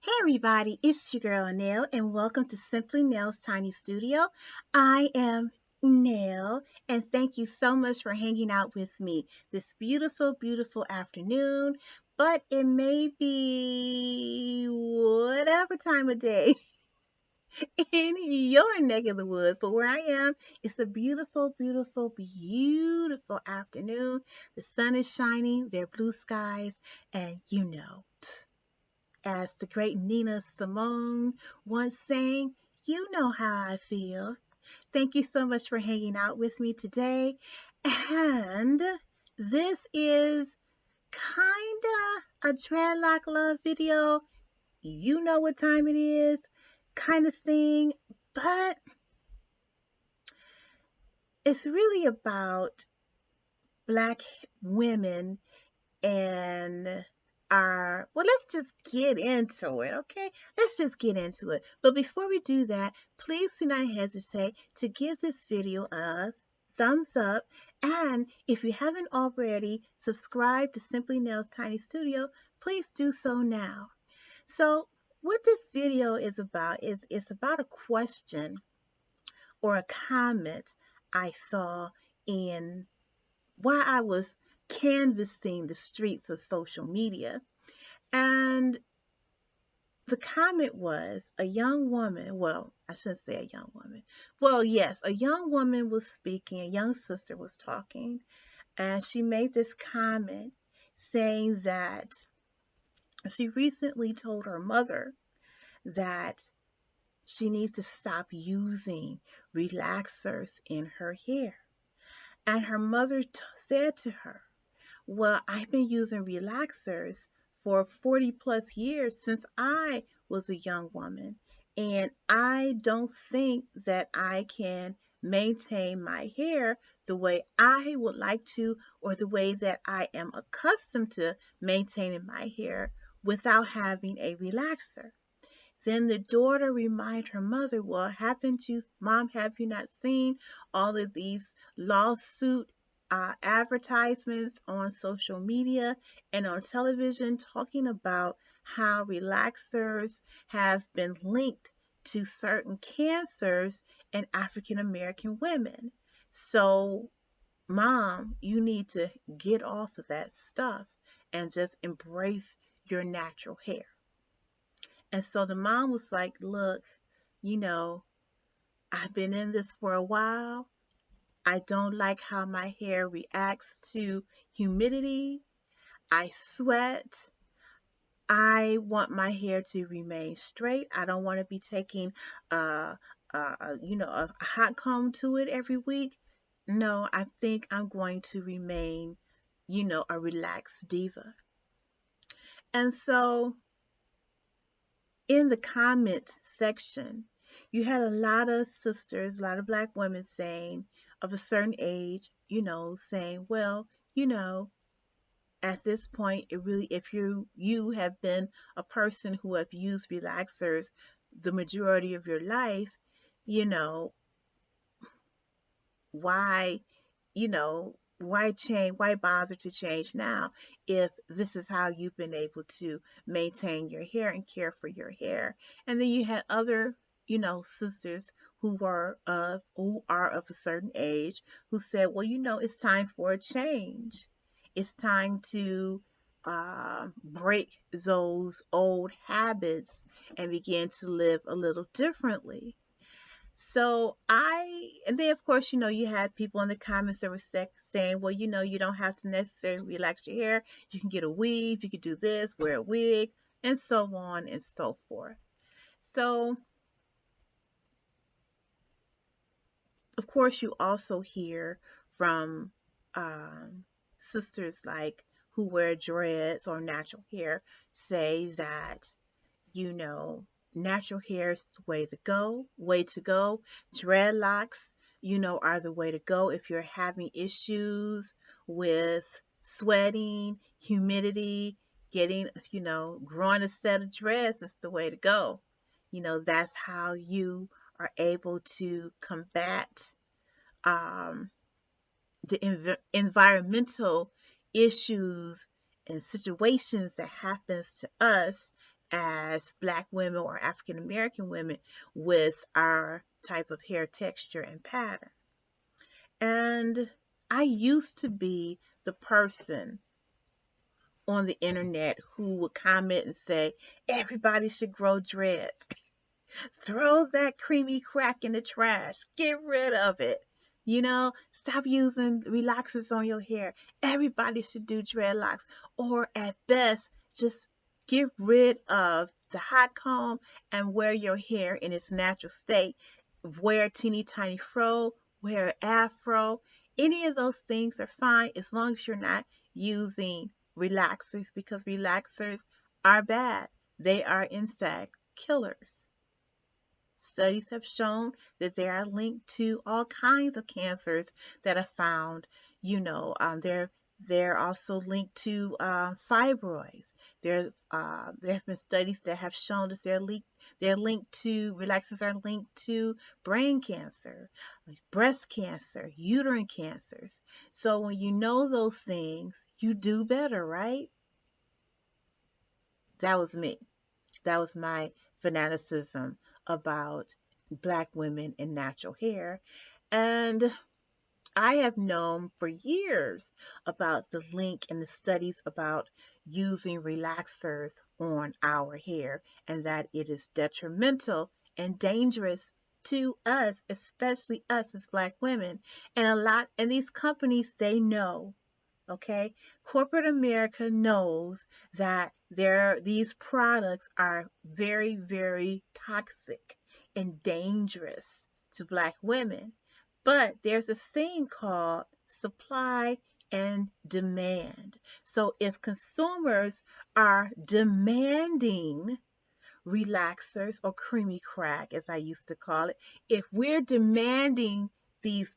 Hey everybody, it's your girl Nell, and welcome to Simply Nell's Tiny Studio. I am Nell, and thank you so much for hanging out with me this beautiful, beautiful afternoon. But it may be whatever time of day in your neck of the woods, but where I am, it's a beautiful, beautiful, beautiful afternoon. The sun is shining, there are blue skies, and as the great Nina Simone once sang, you know how I feel. Thank you so much for hanging out with me today. And this is kinda a dreadlock love video. You know what time it is, kind of thing. But it's really about Black women and let's just get into it, okay? Let's just get into it. But before we do that, please do not hesitate to give this video a thumbs up. And if you haven't already subscribed to Simply Nails Tiny Studio, please do so now. So what this video is about is it's about a question or a comment I saw in while I was canvassing the streets of social media. And the comment was a young woman, well, I shouldn't say a young woman. Well, yes, a young woman was speaking, a young sister was talking, and she made this comment saying that she recently told her mother that she needs to stop using relaxers in her hair. And her mother said to her, well, I've been using relaxers for 40 plus years since I was a young woman, and I don't think that I can maintain my hair the way I would like to or the way that I am accustomed to maintaining my hair without having a relaxer. Then the daughter reminded her mother, well, Mom, have you not seen all of these lawsuit advertisements on social media and on television talking about how relaxers have been linked to certain cancers in African American women? So, Mom, you need to get off of that stuff and just embrace your natural hair. And so the mom was like, look, you know, I've been in this for a while. I don't like how my hair reacts to humidity. I sweat. I want my hair to remain straight. I don't want to be taking, a hot comb to it every week. No, I think I'm going to remain, a relaxed diva. And so in the comment section, you had a lot of sisters, a lot of Black women saying of a certain age, saying, well, at this point, it really, if you have been a person who have used relaxers the majority of your life, you know, why, why change, why bother to change now if this is how you've been able to maintain your hair and care for your hair? And then you had other, sisters who are of a certain age who said, well, it's time for a change. It's time to break those old habits and begin to live a little differently. And then of course, you had people in the comments that were saying, well, you don't have to necessarily relax your hair. You can get a weave, you can do this, wear a wig, and so on and so forth. So, of course, you also hear from sisters like who wear dreads or natural hair say that, you know, natural hair is the way to go. Dreadlocks, are the way to go if you're having issues with sweating, humidity, growing a set of dreads is the way to go. That's how you are able to combat um, the environmental issues and situations that happens to us as Black women or African American women with our type of hair texture and pattern. And I used to be the person on the internet who would comment and say, everybody should grow dreads. Throw that creamy crack in the trash. Get rid of it. Stop using relaxers on your hair. Everybody should do dreadlocks. Or at best, just get rid of the hot comb and wear your hair in its natural state. Wear a teeny tiny fro, wear an afro. Any of those things are fine as long as you're not using relaxers, because relaxers are bad. They are, in fact, killers. Studies have shown that they are linked to all kinds of cancers that are found. They're also linked to fibroids. There have been studies that have shown that relaxers are linked to brain cancer, like breast cancer, uterine cancers. So when you know those things, you do better, right? That was me. That was my fanaticism about Black women and natural hair. And I have known for years about the link and the studies about using relaxers on our hair, and that it is detrimental and dangerous to us, especially us as Black women. And these companies, they know. Okay, corporate America knows that these products are very, very toxic and dangerous to Black women. But there's a thing called supply and demand. So if consumers are demanding relaxers, or creamy crack, as I used to call it, if we're demanding these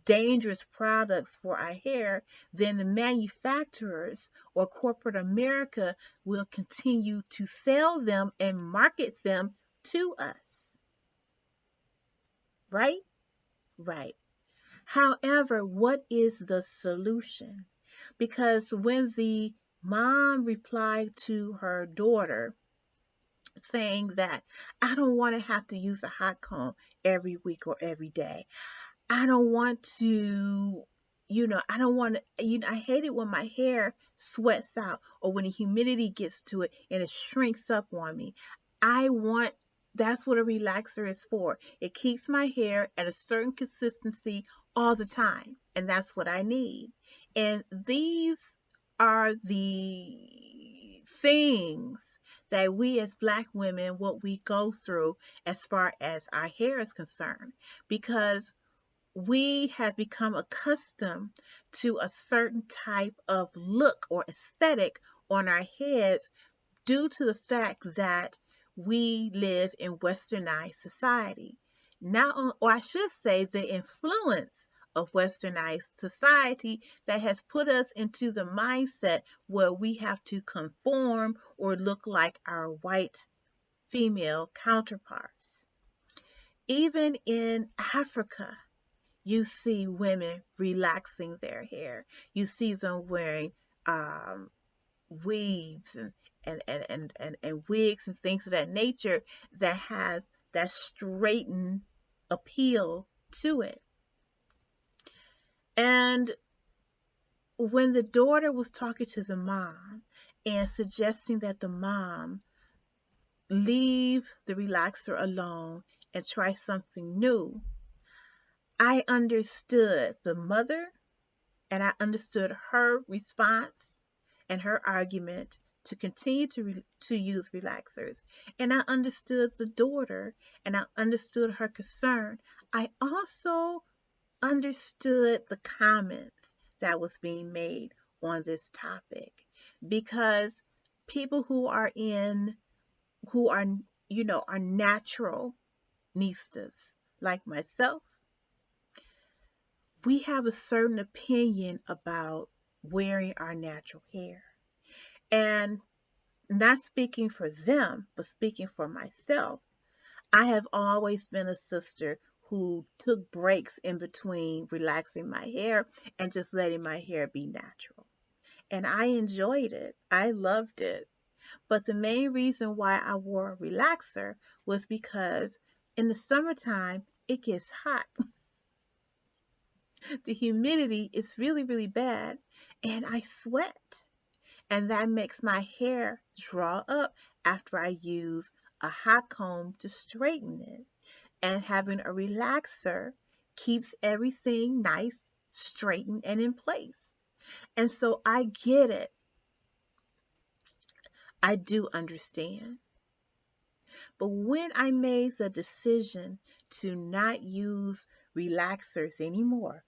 dangerous products for our hair, then the manufacturers or corporate America will continue to sell them and market them to us. Right? Right. However, what is the solution? Because when the mom replied to her daughter saying that, I don't want to have to use a hot comb every week or every day. I don't want to, I don't want to, I hate it when my hair sweats out or when the humidity gets to it and it shrinks up on me. I want, that's what a relaxer is for. It keeps my hair at a certain consistency all the time. And that's what I need. And these are the things that we as Black women, what we go through as far as our hair is concerned. Because we have become accustomed to a certain type of look or aesthetic on our heads due to the fact that we live in westernized society. Or I should say, the influence of westernized society that has put us into the mindset where we have to conform or look like our white female counterparts. Even in Africa, you see women relaxing their hair. You see them wearing weaves and wigs and things of that nature that has that straightened appeal to it. And when the daughter was talking to the mom and suggesting that the mom leave the relaxer alone and try something new, I understood the mother, and I understood her response and her argument to continue to use relaxers. And I understood the daughter, and I understood her concern. I also understood the comments that was being made on this topic, because people who are are natural nistas like myself, we have a certain opinion about wearing our natural hair. And not speaking for them, but speaking for myself, I have always been a sister who took breaks in between relaxing my hair and just letting my hair be natural. And I enjoyed it. I loved it. But the main reason why I wore a relaxer was because in the summertime, it gets hot. The humidity is really, really bad, and I sweat. And that makes my hair draw up after I use a hot comb to straighten it. And having a relaxer keeps everything nice, straightened, and in place. And so I get it. I do understand. But when I made the decision to not use relaxers anymore,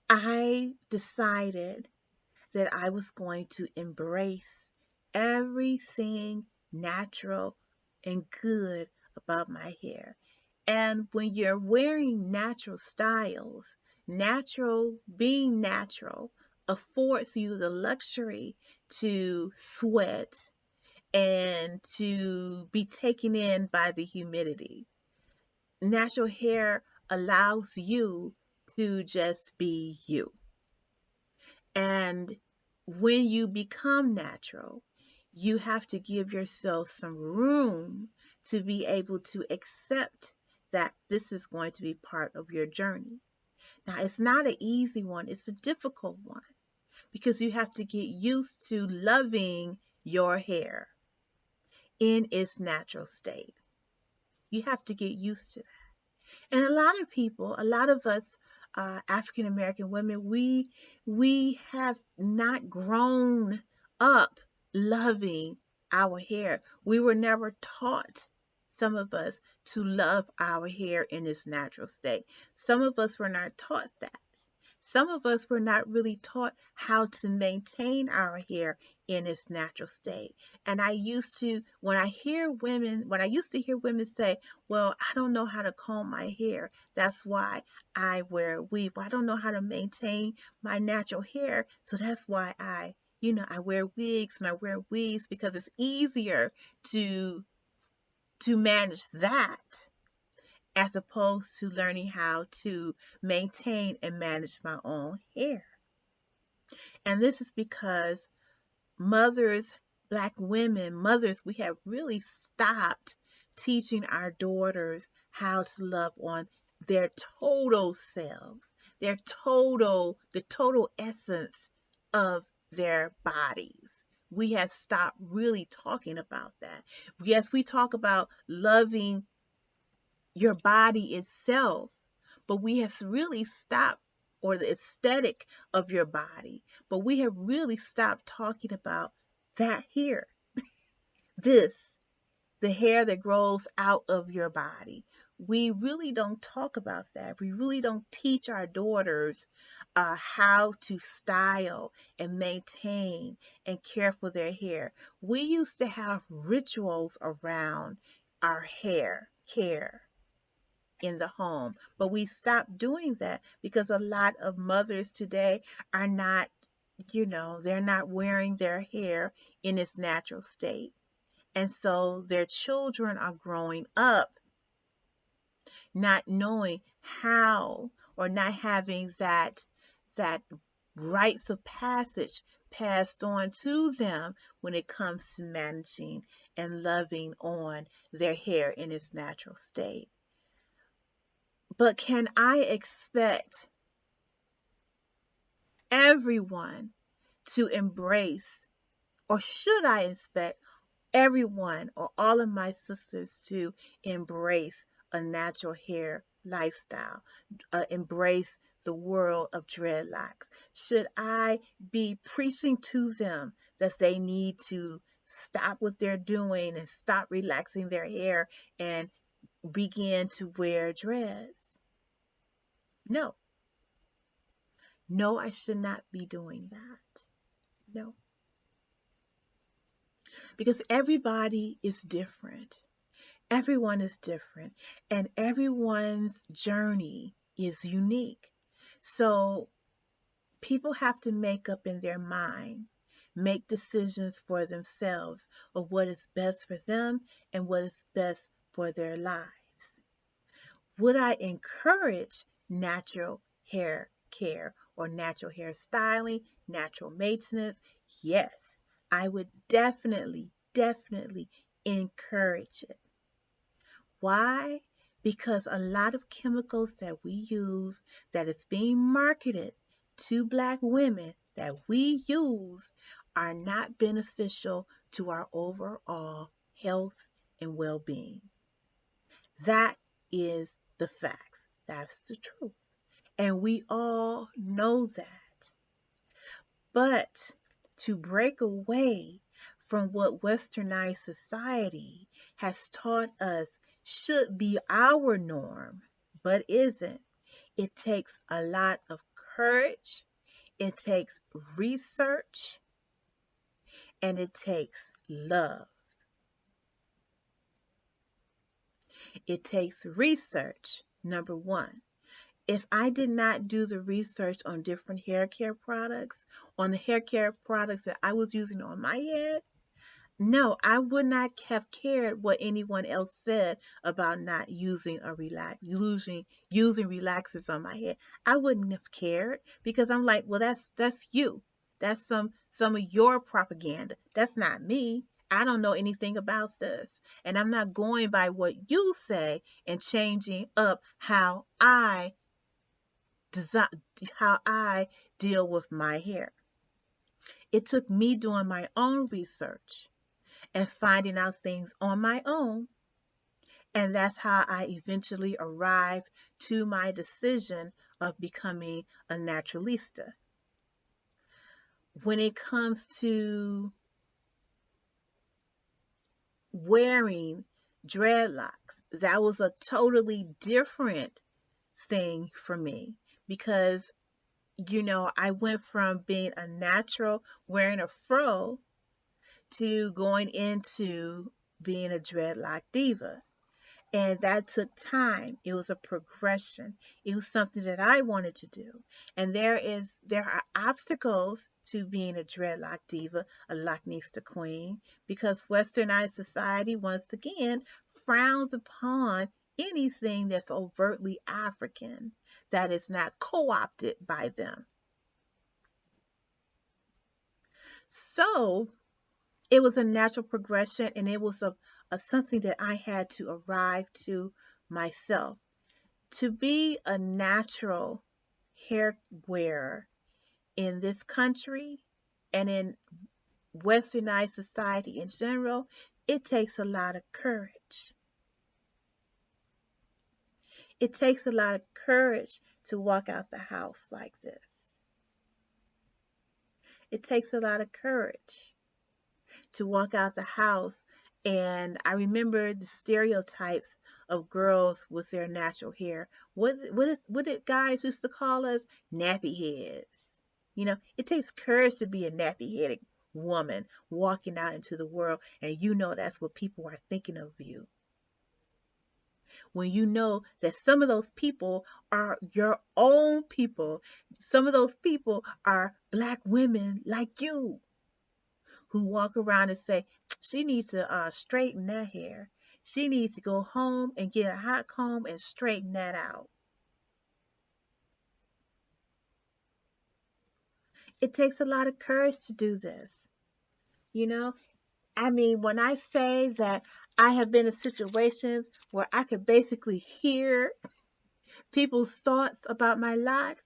I decided that I was going to embrace everything natural and good about my hair. And when you're wearing natural styles, being natural affords you the luxury to sweat and to be taken in by the humidity. Natural hair allows you to just be you. And when you become natural, you have to give yourself some room to be able to accept that this is going to be part of your journey. Now, it's not an easy one, it's a difficult one because you have to get used to loving your hair in its natural state. You have to get used to that. And a lot of people, a lot of us African American women, we have not grown up loving our hair. We were never taught, some of us, to love our hair in its natural state. Some of us were not taught that. Some of us were not really taught how to maintain our hair in its natural state. And I used to, when I used to hear women say, well, I don't know how to comb my hair. That's why I wear a weave. I don't know how to maintain my natural hair. So that's why I wear wigs and I wear weaves because it's easier to manage that as opposed to learning how to maintain and manage my own hair. And this is because mothers, Black women, mothers, we have really stopped teaching our daughters how to love on their total selves, the total essence of their bodies. We have stopped really talking about that. Yes, we talk about loving your body itself, but we have really stopped, or the aesthetic of your body, but we have really stopped talking about that here, this, the hair that grows out of your body. We really don't talk about that. We really don't teach our daughters how to style and maintain and care for their hair. We used to have rituals around our hair care in the home. But we stopped doing that because a lot of mothers today are not, they're not wearing their hair in its natural state. And so their children are growing up not knowing how, or not having that rites of passage passed on to them when it comes to managing and loving on their hair in its natural state. But can I expect everyone to embrace, or should I expect everyone or all of my sisters to embrace a natural hair lifestyle, embrace the world of dreadlocks? Should I be preaching to them that they need to stop what they're doing and stop relaxing their hair and begin to wear dreads? No. No, I should not be doing that. No. Because everybody is different. Everyone is different. And everyone's journey is unique. So people have to make up in their mind, make decisions for themselves of what is best for them and what is best for their lives. Would I encourage natural hair care or natural hair styling, natural maintenance? Yes, I would definitely, definitely encourage it. Why? Because a lot of chemicals that we use that is being marketed to black women that we use are not beneficial to our overall health and well-being. That is the facts. That's the truth. And we all know that. But to break away from what westernized society has taught us should be our norm, but isn't, it takes a lot of courage, it takes research, and it takes love. It takes research, number one. If I did not do the research on different hair care products, on the hair care products that I was using on my head, no, I would not have cared what anyone else said about not using a using relaxers on my head. I wouldn't have cared because I'm like, well, that's you. That's some of your propaganda. That's not me. I don't know anything about this, and I'm not going by what you say and changing up design how I deal with my hair. It took me doing my own research and finding out things on my own. And that's how I eventually arrived to my decision of becoming a naturalista. When it comes to wearing dreadlocks, that was a totally different thing for me because, I went from being a natural wearing a fro to going into being a dreadlock diva. And that took time. It was a progression. It was something that I wanted to do. And there are obstacles to being a dreadlock diva, a Locknista queen, because westernized society once again frowns upon anything that's overtly African that is not co-opted by them. So it was a natural progression, and it was a something that I had to arrive to myself. To be a natural hair wearer in this country and in westernized society in general, it takes a lot of courage. It takes a lot of courage to walk out the house like this. It takes a lot of courage to walk out the house. And I remember the stereotypes of girls with their natural hair. What did guys used to call us? Nappy heads. It takes courage to be a nappy headed woman walking out into the world, and that's what people are thinking of you. When you know that some of those people are your own people, some of those people are black women like you who walk around and say, she needs to straighten that hair. She needs to go home and get a hot comb and straighten that out. It takes a lot of courage to do this. You know, when I say that I have been in situations where I could basically hear people's thoughts about my locks,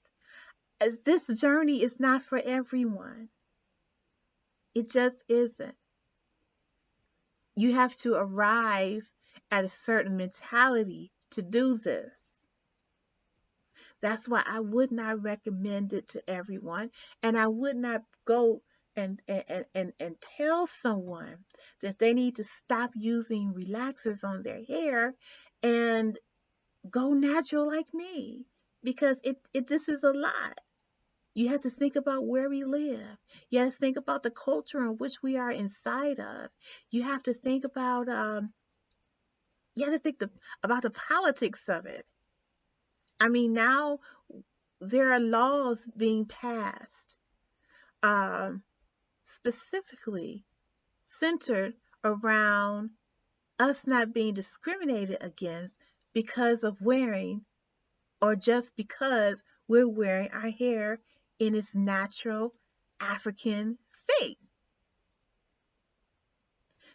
this journey is not for everyone. It just isn't. You have to arrive at a certain mentality to do this. That's why I would not recommend it to everyone. And I would not go and tell someone that they need to stop using relaxers on their hair and go natural like me. Because this is a lot. You have to think about where we live. You have to think about the culture in which we are inside of. You have to think about about the politics of it. Now there are laws being passed specifically centered around us not being discriminated against because of wearing, or just because we're wearing our hair in its natural African state.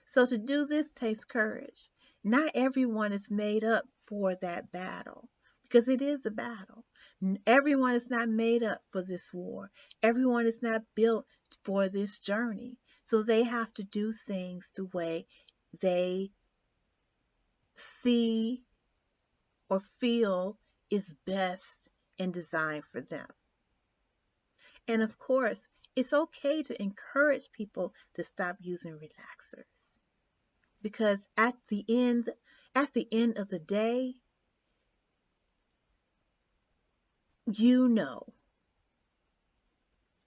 So to do this takes courage. Not everyone is made up for that battle because it is a battle. Everyone is not made up for this war. Everyone is not built for this journey. So they have to do things the way they see or feel is best and designed for them. And of course, it's okay to encourage people to stop using relaxers because at the end of the day, you know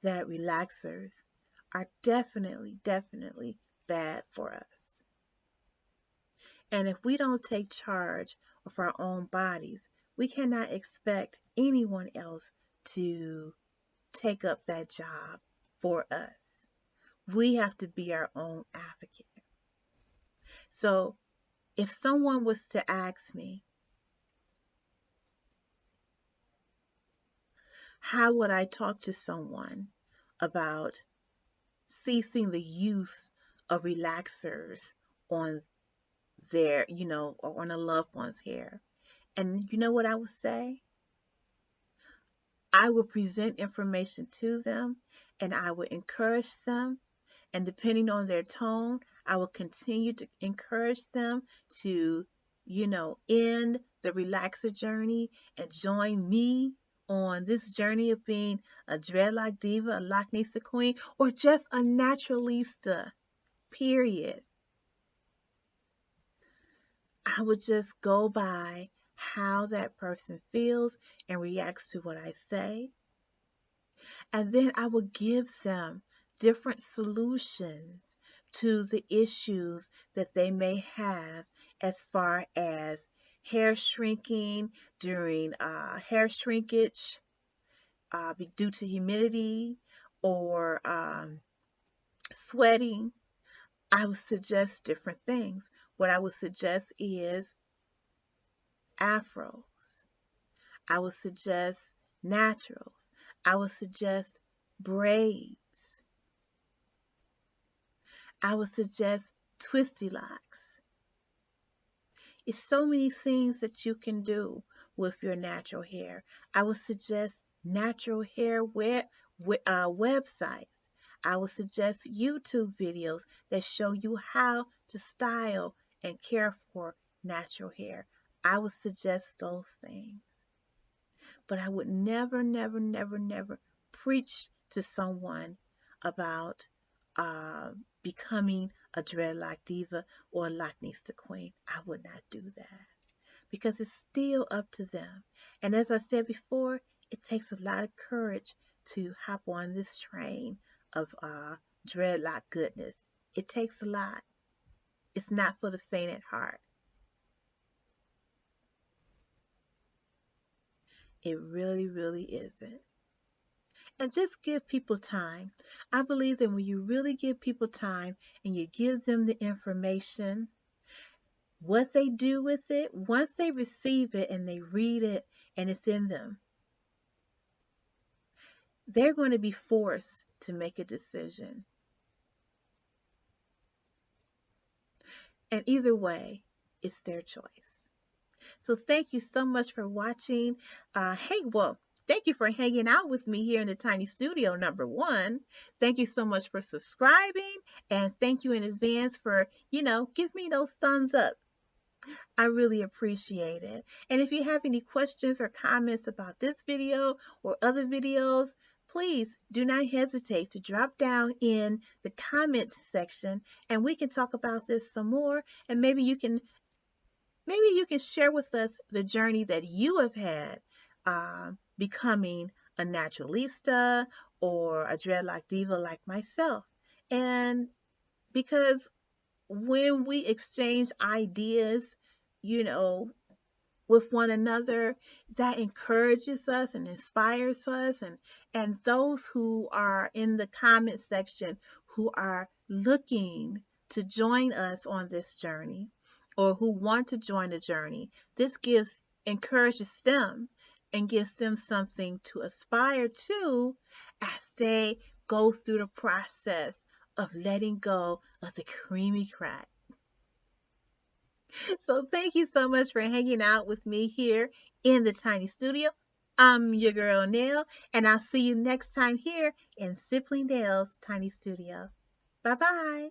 that relaxers are definitely bad for us. And if we don't take charge of our own bodies, we cannot expect anyone else to take up that job for us. We have to be our own advocate. So if someone was to ask me, how would I talk to someone about ceasing the use of relaxers on or on a loved one's hair? And you know what I would say? I would present information to them and I would encourage them. And depending on their tone, I will continue to encourage them to, end the relaxer journey and join me on this journey of being a dreadlock diva, a Loch Nessa queen, or just a naturalista, period. I would just go by how that person feels and reacts to what I say. And then I would give them different solutions to the issues that they may have as far as hair shrinking during hair shrinkage due to humidity or sweating. I would suggest different things. What I would suggest is afros. I would suggest naturals. I would suggest braids. I would suggest twisty locks. It's so many things that you can do with your natural hair. I would suggest natural hair websites. I would suggest YouTube videos that show you how to style and care for natural hair. I would suggest those things. But I would never preach to someone about becoming a dreadlock diva or a Loch Nessa queen. I would not do that because it's still up to them. And as I said before, it takes a lot of courage to hop on this train of dreadlock goodness. It takes a lot. It's not for the faint at heart. It really isn't. And just give people time. I believe that when you really give people time and you give them the information, what they do with it, once they receive it and they read it and it's in them, they're going to be forced to make a decision. And either way, it's their choice. So thank you so much for watching. Thank you for hanging out with me here in the tiny studio #1. Thank you so much for subscribing, and thank you in advance for, give me those thumbs up. I really appreciate it. And if you have any questions or comments about this video or other videos, please do not hesitate to drop down in the comment section and we can talk about this some more, and maybe you can share with us the journey that you have had becoming a naturalista or a dreadlock diva like myself. And because when we exchange ideas, you know, with one another, that encourages us and inspires us, and those who are in the comment section who are looking to join us on this journey or who want to join the journey, this encourages them and gives them something to aspire to as they go through the process of letting go of the creamy crack. So thank you so much for hanging out with me here in the tiny studio. I'm your girl Nell, and I'll see you next time here in Simply Nell's tiny studio. Bye bye.